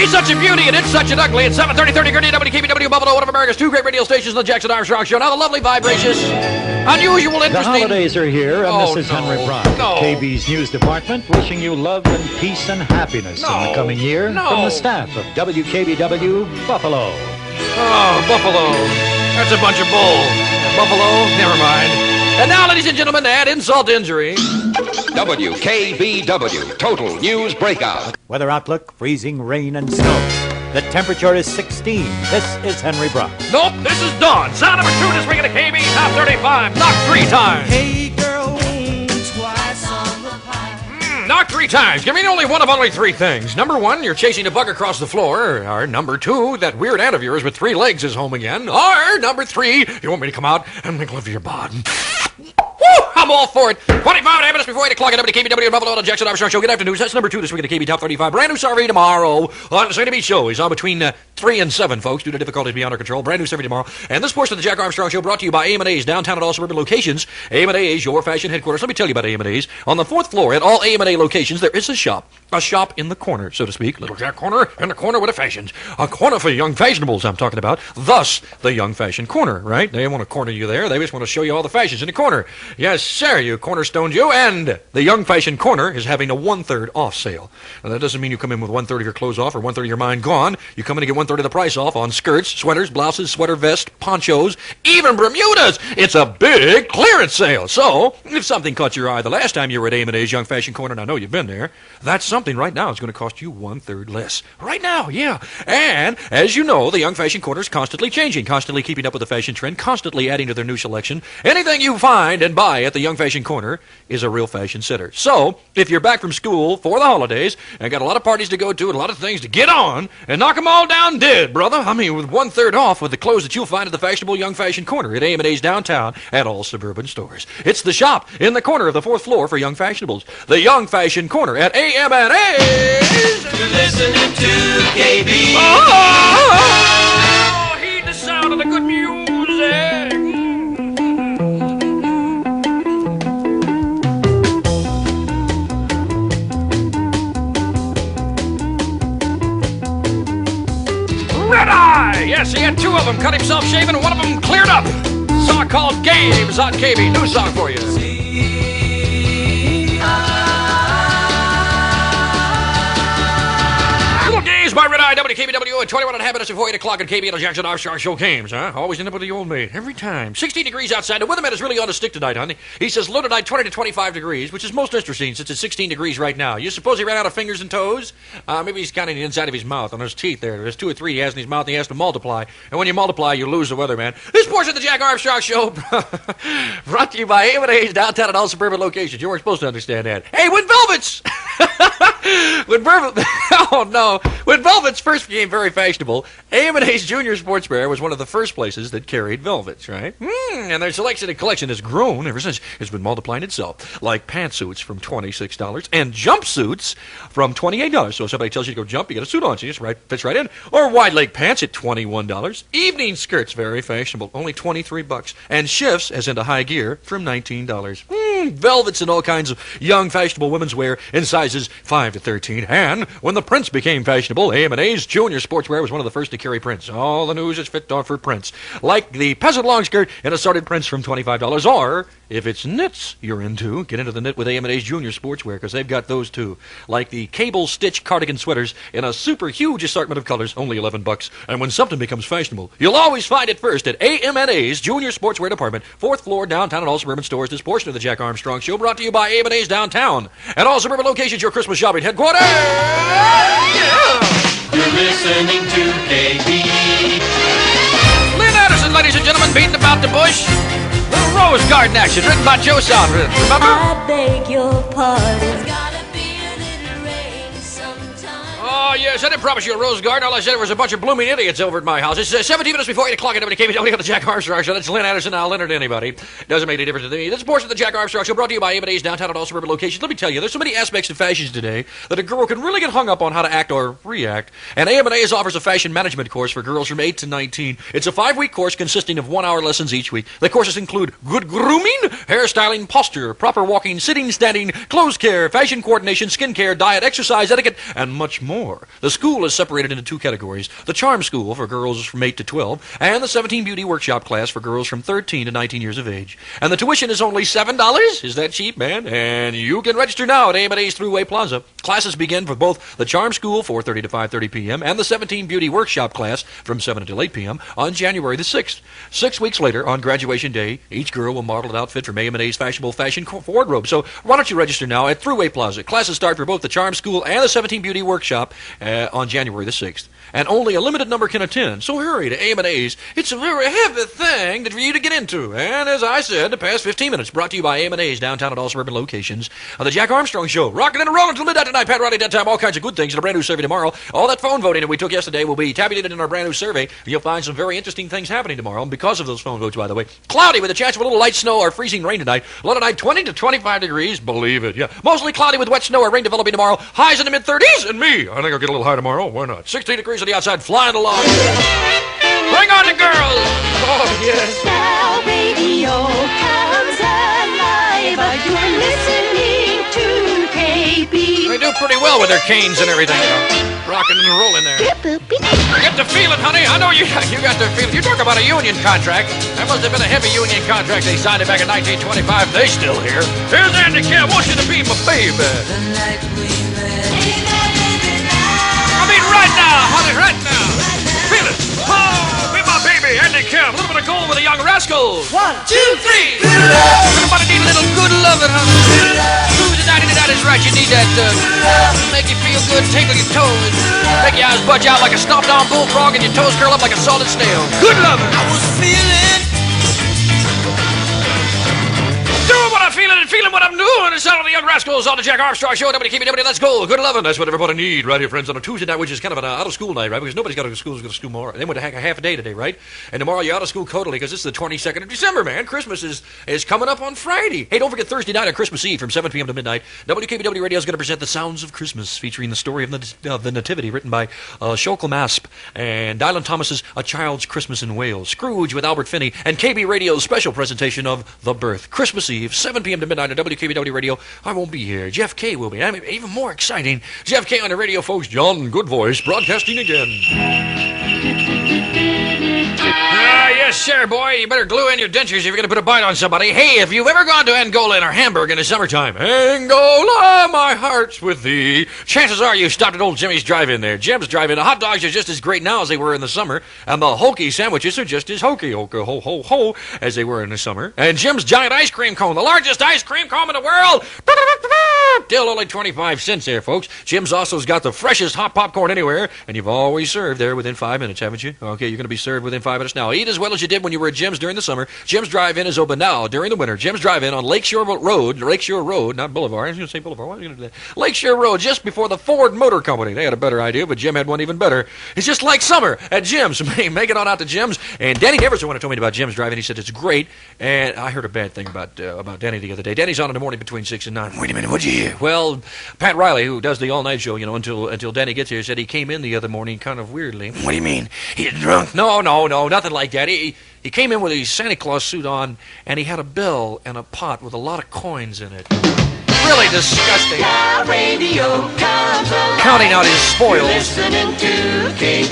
She's such a beauty and it's such an ugly. It's 7:30 WKBW Buffalo, one of America's two great radio stations, the Jack Armstrong Show. Now the lovely, vibracious, unusual, interesting... The holidays are here, and this is Henry Brown No. of KB's News Department, wishing you love and peace and happiness in the coming year from the staff of WKBW Buffalo. Oh, Buffalo. That's a bunch of bull. Buffalo, never mind. And now, ladies and gentlemen, add insult to injury. WKBW, Total News Breakout. Weather outlook, freezing rain and snow. The temperature is 16. This is Henry Brown. Nope, this is Dawn. Sound number 2 this week at the KB Top 35. Knock 3 times. Hey girl, twice on the pie. Knock 3 times. Give me only one of only 3 things. Number 1, you're chasing a bug across the floor. Or number 2, that weird aunt of yours with 3 legs is home again. Or number 3, you want me to come out and make love to your bod. Woo! I'm all for it. 25 minutes before 8 o'clock at WKBW Buffalo on the Jackson Armstrong Show. Good afternoon. That's number 2 this week at the KB Top 35. Brand new survey tomorrow on the St. Show. He's on between 3 and 7, folks, due to difficulties beyond our control. Brand new survey tomorrow. And this portion of the Jack Armstrong Show brought to you by AM&A's downtown at all suburban locations. AM&A's, your fashion headquarters. Let me tell you about AM&A's. On the 4th floor at all AM&A locations, there is a shop. A shop in the corner, so to speak. Little Jack corner in the corner with the fashions. A corner for young fashionables, I'm talking about. Thus, the young fashion corner, right? They want to corner you there. They just want to show you all the fashions in the corner. Yes, sir, you cornerstoned you. And the young fashion corner is having a 1/3 off sale. Now, that doesn't mean you come in with 1/3 of your clothes off or 1/3 of your mind gone. You come in to get 1/3 of the price off on skirts, sweaters, blouses, sweater vests, ponchos, even Bermudas. It's a big clearance sale. So, if something caught your eye the last time you were at AM&A's Young Fashion Corner, and I know you've been there, that's something right now is going to cost you 1/3 less. Right now, yeah. And, as you know, the Young Fashion Corner is constantly changing, constantly keeping up with the fashion trend, constantly adding to their new selection. Anything you find and buy at the Young Fashion Corner is a real fashion sitter. So, if you're back from school for the holidays and got a lot of parties to go to and a lot of things to get on and knock them all down dead, brother, I mean, with 1/3 off with the clothes that you'll find at the fashionable Young Fashion Corner at AM&A's downtown at all suburban stores. It's the shop in the corner of the 4th floor for young fashionables. The Young Fashion Corner at AM&A's. You're listening to KB. Oh, heed the sound of the good music. Red Eye! Yes, he had 2 of them. Cut himself shaving and one of them cleared up. Song called Games on KB. New song for you. Little Games by Red Eye, WKBW at 21 and a half minutes before 8 o'clock at KB and the Jackson Armstrong Show Games, huh? Always end up with the old mate. Every time. 16 degrees outside. The weatherman is really on a stick tonight, honey. He says low tonight 20 to 25 degrees, which is most interesting since it's 16 degrees right now. You suppose he ran out of fingers and toes? Maybe he's counting the inside of his mouth on his teeth there. There's 2 or 3 he has in his mouth and he has to multiply. And when you multiply, you lose the weatherman. This portion of the Jack Armstrong Show brought to you by AM&A's downtown at all suburban locations. You weren't supposed to understand that. Hey, when Velvet's... When Velvet's first became very fashionable, AM&A's Junior Sportswear was one of the first places that carried velvets, right? And their selection and collection has grown ever since. It's been multiplying itself, like pantsuits from $26 and jumpsuits from $28. So if somebody tells you to go jump, you get a suit on, so you just fits right in. Or wide leg pants at $21. Evening skirts, very fashionable, only $23. And shifts, as into high gear, from $19. Velvets and all kinds of young fashionable women's wear in sizes 5 to 13. And when the prints became fashionable, AM&A's Junior Sportswear was one of the first to carry prints. All the news is fit for prints. Like the peasant long skirt and assorted prints from $25. Or, if it's knits you're into, get into the knit with AM&A's Junior Sportswear, because they've got those too. Like the cable stitch cardigan sweaters in a super huge assortment of colors, only $11. And when something becomes fashionable, you'll always find it first at AM&A's Junior Sportswear Department, 4th floor downtown at all suburban stores. This portion of the Jack Armstrong Show brought to you by AM&A's downtown at all suburban locations, your Christmas shopping headquarters. Yeah. You're listening to KB. Lynn Anderson, ladies and gentlemen, beating about the bush. Little Rose Garden action, written by Joe Soundred. Remember? I beg your pardon. Gotta be a little rain sometime. Oh, yes, I didn't promise you a rose garden. All I said was a bunch of blooming idiots over at my house. It's 17 minutes before 8 o'clock at WKBW on the Jack Armstrong Show. That's Lynn Anderson. I'll Leonard anybody. Doesn't make any difference to me. This is a portion of the Jack Armstrong Show brought to you by AM&A's downtown at all suburban locations. Let me tell you, there's so many aspects of fashions today that a girl can really get hung up on how to act or react. And AM&A's offers a fashion management course for girls from 8 to 19. It's a 5-week course consisting of 1-hour lessons each week. The courses include good grooming, hairstyling, posture, proper walking, sitting, standing, clothes care, fashion coordination, skin care, diet, exercise, etiquette, and much more. The school is separated into two categories: the Charm School for girls from 8 to 12, and the 17 Beauty Workshop class for girls from 13 to 19 years of age. And the tuition is only $7. Is that cheap, man? And you can register now at A&A's Thruway Plaza. Classes begin for both the Charm School, 4:30 to 5:30 p.m., and the 17 Beauty Workshop class from 7 until 8 p.m. on January the 6th. 6 weeks later, on graduation day, each girl will model an outfit from A&A's fashionable fashion wardrobe. So why don't you register now at Thruway Plaza? Classes start for both the Charm School and the 17 Beauty Workshop on January the 6th. And only a limited number can attend, so hurry to A&A's. It's a very heavy thing for you to get into. And as I said, the past 15 minutes brought to you by A&A's downtown at all suburban locations. The Jack Armstrong Show, rocking and rolling until midnight tonight. Pat Riley, dead time, all kinds of good things in a brand new survey tomorrow. All that phone voting that we took yesterday will be tabulated in our brand new survey. You'll find some very interesting things happening tomorrow. And because of those phone votes, by the way, cloudy with a chance of a little light snow or freezing rain tonight. Low tonight, 20 to 25 degrees. Believe it, yeah. Mostly cloudy with wet snow or rain developing tomorrow. Highs in the mid-30s. And me, I think I'll get a little high tomorrow. Why not? 16 degrees on the outside, flying along. Bring on the girls! Oh, yes. Now radio comes alive. You're listening to KB. They do pretty well with their canes and everything. Rocking and rolling there. Get the feeling, honey. I know you got the feeling. You talk about a union contract. That must have been a heavy union contract. They signed it back in 1925. They still here. Here's Andy Kim. I want you to be my baby. I mean, right now, honey, right now. Feel it. Oh, be my baby, Andy Kim. A little bit of gold with the Young Rascals. 1, 2, 3. Everybody need a little good loving, honey. Tuesday night, that is right. You need that make you feel good, tickle your toes, make your eyes budge out like a stomped-on bullfrog, and your toes curl up like a salted snail. Good loving. I was feeling. Doing what I'm feeling and feeling what I'm doing. It's out of the Young Rascals on the Jack Armstrong Show. WKBW, let's go. Good loving. That's what everybody need right here, friends, on a Tuesday night, which is kind of an out-of-school night, right? Because nobody's got to go to school tomorrow. They went to half a day today, right? And tomorrow you're out of school totally because it's the 22nd of December, man. Christmas is coming up on Friday. Hey, don't forget Thursday night on Christmas Eve from 7 p.m. to midnight. WKBW Radio is going to present The Sounds of Christmas, featuring the story of the Nativity, written by Shokel Masp and Dylan Thomas's A Child's Christmas in Wales, Scrooge with Albert Finney, and KB Radio's special presentation of The Birth. Christmas Eve, 7 p.m. to midnight on WKBW Radio. I won't be here. Jeff K will be. I mean, even more exciting, Jeff K on the radio, folks. John Good Voice broadcasting again. Yes, sir, boy. You better glue in your dentures if you're going to put a bite on somebody. Hey, if you've ever gone to Angola or Hamburg in the summertime, Angola, my heart's with thee. Chances are you stopped at old Jimmy's Drive-In there. Jim's Drive-In. The hot dogs are just as great now as they were in the summer, and the hokey sandwiches are just as hokey, ho, ho, ho, as they were in the summer. And Jim's giant ice cream cone, the largest ice cream cone in the world, still only 25 cents there, folks. Jim's also's got the freshest hot popcorn anywhere, and you've always served there within 5 minutes, haven't you? Okay, you're going to be served within 5 minutes now. Eat as well as you did when you were at Jim's during the summer. Jim's Drive-In is open now during the winter. Jim's Drive-In on Lakeshore Road, not Boulevard. I was going to say Boulevard. Why was I going to do that? Lakeshore Road, just before the Ford Motor Company. They had a better idea, but Jim had one even better. It's just like summer at Jim's. Make it on out to Jim's. And Danny Neverson told me about Jim's Drive-In. He said it's great. And I heard a bad thing about Danny the other day. Danny's on in the morning between 6 and 9. Wait a minute, what'd you hear? Well, Pat Riley, who does the all-night show, until Danny gets here, said he came in the other morning kind of weirdly. What do you mean? He's drunk? No, nothing like that. He came in with his Santa Claus suit on, and he had a bell and a pot with a lot of coins in it. Really disgusting. Counting out his spoils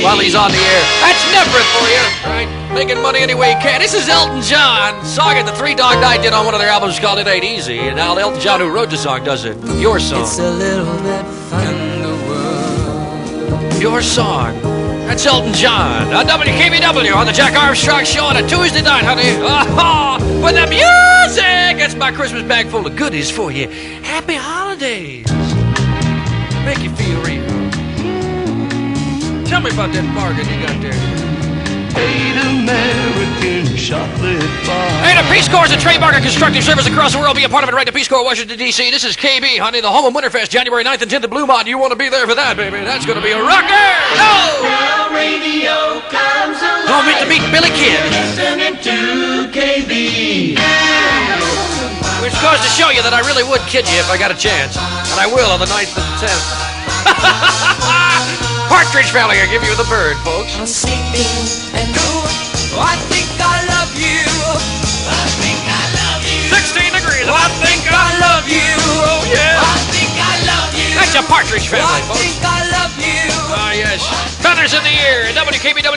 while he's on the air. That's never for you, right? Making money any way he can. This is Elton John. Song that the Three Dog Night did on one of their albums called It Ain't Easy. And now Elton John, who wrote the song, does it. Your song. It's a little bit fun in the world. Your song. That's Elton John on WKBW on the Jack Armstrong Show on a Tuesday night, honey. Oh, with the music! It's my Christmas bag full of goodies for you. Happy holidays. Make you feel real. Tell me about that bargain you got there. 8 American chocolate bars. Hey, the Peace Corps is a trademark of constructive service across the world. Be a part of it right to Peace Corps, Washington, D.C. This is KB, honey, the home of Winterfest, January 9th and 10th at Bluemont. You want to be there for that, baby. That's going to be a rocker. No! Now radio comes alive. Don't meet to meet Billy Kid. Listening to KB. Which goes to show you that I really would kid you if I got a chance. And I will on the 9th and 10th. Partridge Family will give you the bird, folks. I'm sleeping and I think I love you. I think I love you. 16 degrees. I think I love you. Oh, yeah. I think I love you. That's a Partridge Family, I folks. think I love you.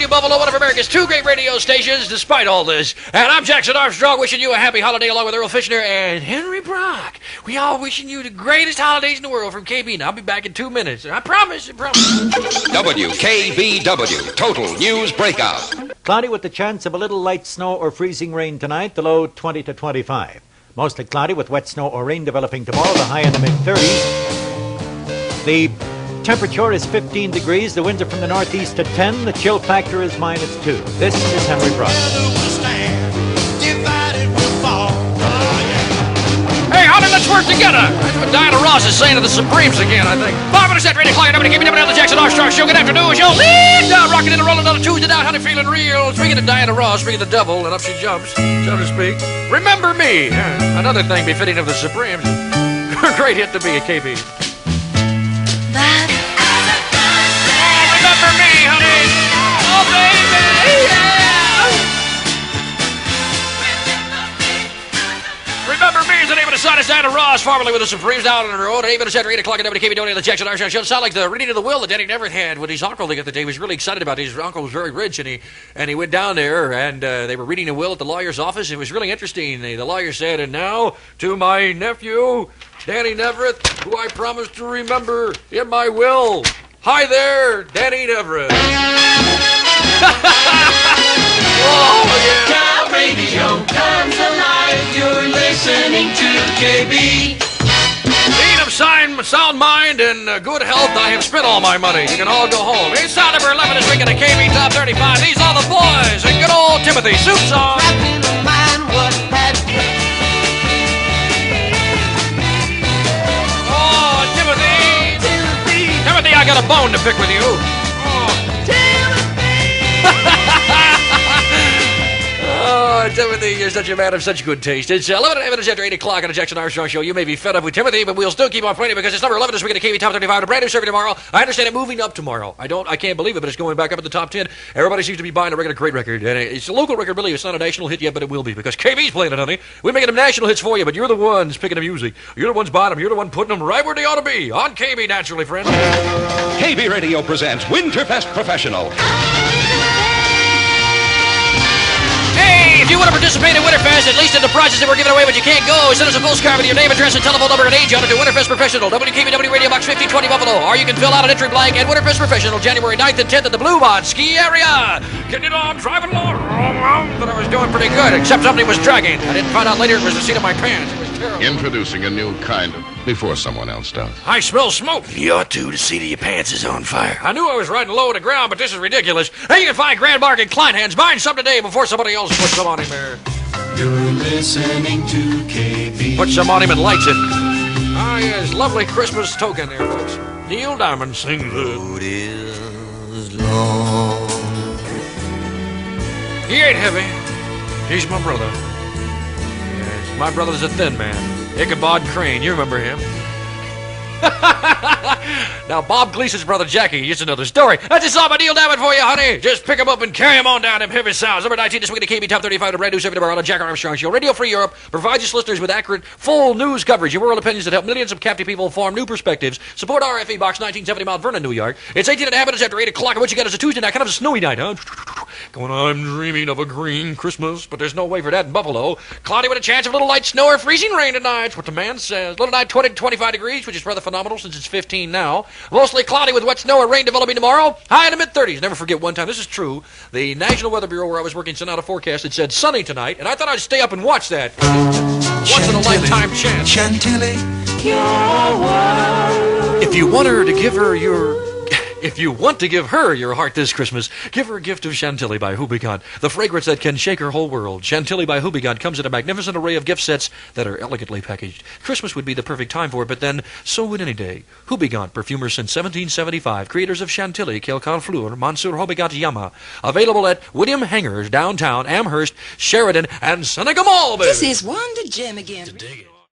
WKBW Buffalo, one of America's two great radio stations, despite all this. And I'm Jack Armstrong, wishing you a happy holiday along with Earl Fishner and Henry Brock. We all wishing you the greatest holidays in the world from KB. And I'll be back in 2 minutes. I promise. WKBW, Total News Breakout. Cloudy with the chance of a little light snow or freezing rain tonight, the low 20 to 25. Mostly cloudy with wet snow or rain developing tomorrow, the high in the mid-30s. The temperature is 15 degrees. The winds are from the northeast to 10. The chill factor is -2. This is Henry Brock. Hey, honey, let's work together. That's what Diana Ross is saying to the Supremes again, I think. 5 minutes after 8 o'clock, WKBW, the Jackson Armstrong Show. Good afternoon. It's your lead down, rocking and rolling on a Tuesday night, honey, feeling real. Speaking of Diana Ross, speaking of the devil, and up she jumps, so to speak. Remember me. Another thing befitting of the Supremes. Great hit to be a KB. Remember me, honey. Oh, baby. Yeah. Remember me is the name of the song. It's Diana Ross, formerly with the Supremes, down on the road. 8 minutes after 8 o'clock at WKBW, the Jackson Armstrong Show. It sounded like the reading of the will that Danny Everett had with his uncle the other day. He was really excited about it. His uncle was very rich, and he went down there, and they were reading a will at the lawyer's office. It was really interesting. The lawyer said, and now to my nephew, Danny Everett, who I promised to remember in my will. Hi there, Danny Everett. Oh, yeah. Now radio comes alive. You're listening to KB. Being of sound mind and good health, I have spent all my money. You can all go home. It's time number 11 this week in the KB Top 35. These are the boys and good old Timothy. Soup song. Wrapping in mind what had Oh, Timothy. Timothy, I got a bone to pick with you. Oh. Oh, Timothy, you're such a man of such good taste. It's 11 minutes after 8 o'clock on the Jackson Armstrong Show. You may be fed up with Timothy, but we'll still keep on playing it because it's number 11 this week in the KB Top 35. A brand new survey tomorrow. I understand it moving up tomorrow. I can't believe it, but it's going back up in the top 10. Everybody seems to be buying a regular great record. And it's a local record, really. It's not a national hit yet, but it will be because KB's playing it, honey. We're making them national hits for you, but you're the ones picking the music. You're the ones buying them. You're the one putting them right where they ought to be. On KB, naturally, friends. KB Radio presents Winterfest Professional. Hey, if you want to participate in Winterfest, at least in the prizes that we're giving away, but you can't go, send us a postcard with your name, address, and telephone number and age on it to Winterfest Professional, WKBW Radio Box 5020 Buffalo. Or you can fill out an entry blank at Winterfest Professional, January 9th and 10th at the Blue Bond Ski Area. Getting it on, driving along, but I was doing pretty good, except something was dragging. I didn't find out later it was the seat of my pants. It was terrible. Introducing a new kind of before someone else does. I smell smoke. You ought to. The seat of your pants is on fire. I knew I was riding low to the ground, but this is ridiculous. Hey, you can find Grand Bargain Kleinhans. Buy some today before somebody else puts some on him there. You're listening to KB. Puts some on him and lights it. Ah, yes, lovely Christmas token there, folks. Neil Diamond sings it. Road is long. He ain't heavy. He's my brother. Yes, my brother's a thin man. Ichabod Crane, you remember him. Now, Bob Gleason's brother Jackie, it's another story. That's just all my Neil Diamond for you, honey. Just pick him up and carry him on down them heavy sounds. Number 19 this week in the KB Top 35, the brand new 7 tomorrow on the Jack Armstrong Show. Radio Free Europe provides its listeners with accurate, full news coverage and world opinions that help millions of captive people form new perspectives. Support RFE Box 1970 Mount Vernon, New York. It's 18 and a half minutes after 8 o'clock, and what you got is a Tuesday night, kind of a snowy night, huh? Going on, I'm dreaming of a green Christmas, but there's no way for that in Buffalo. Cloudy with a chance of a little light snow or freezing rain tonight. That's what the man says. Little night 20 to 25 degrees, which is rather phenomenal since it's 15 now. Mostly cloudy with wet snow or rain developing tomorrow. High in the mid-30s. Never forget one time, this is true, the National Weather Bureau where I was working sent out a forecast that said sunny tonight, and I thought I'd stay up and watch that. Once in a lifetime chance. Chantilly, If you want her to give her your... If you want to give her your heart this Christmas, give her a gift of Chantilly by Houbigant, the fragrance that can shake her whole world. Chantilly by Houbigant comes in a magnificent array of gift sets that are elegantly packaged. Christmas would be the perfect time for it, but then so would any day. Houbigant, perfumers since 1775, creators of Chantilly, Quelqu'un Fleur, Monsieur Houbigant Yama. Available at William Hangers, downtown, Amherst, Sheridan, and Seneca Mall, baby. This is Wanda Jim again. Dig it.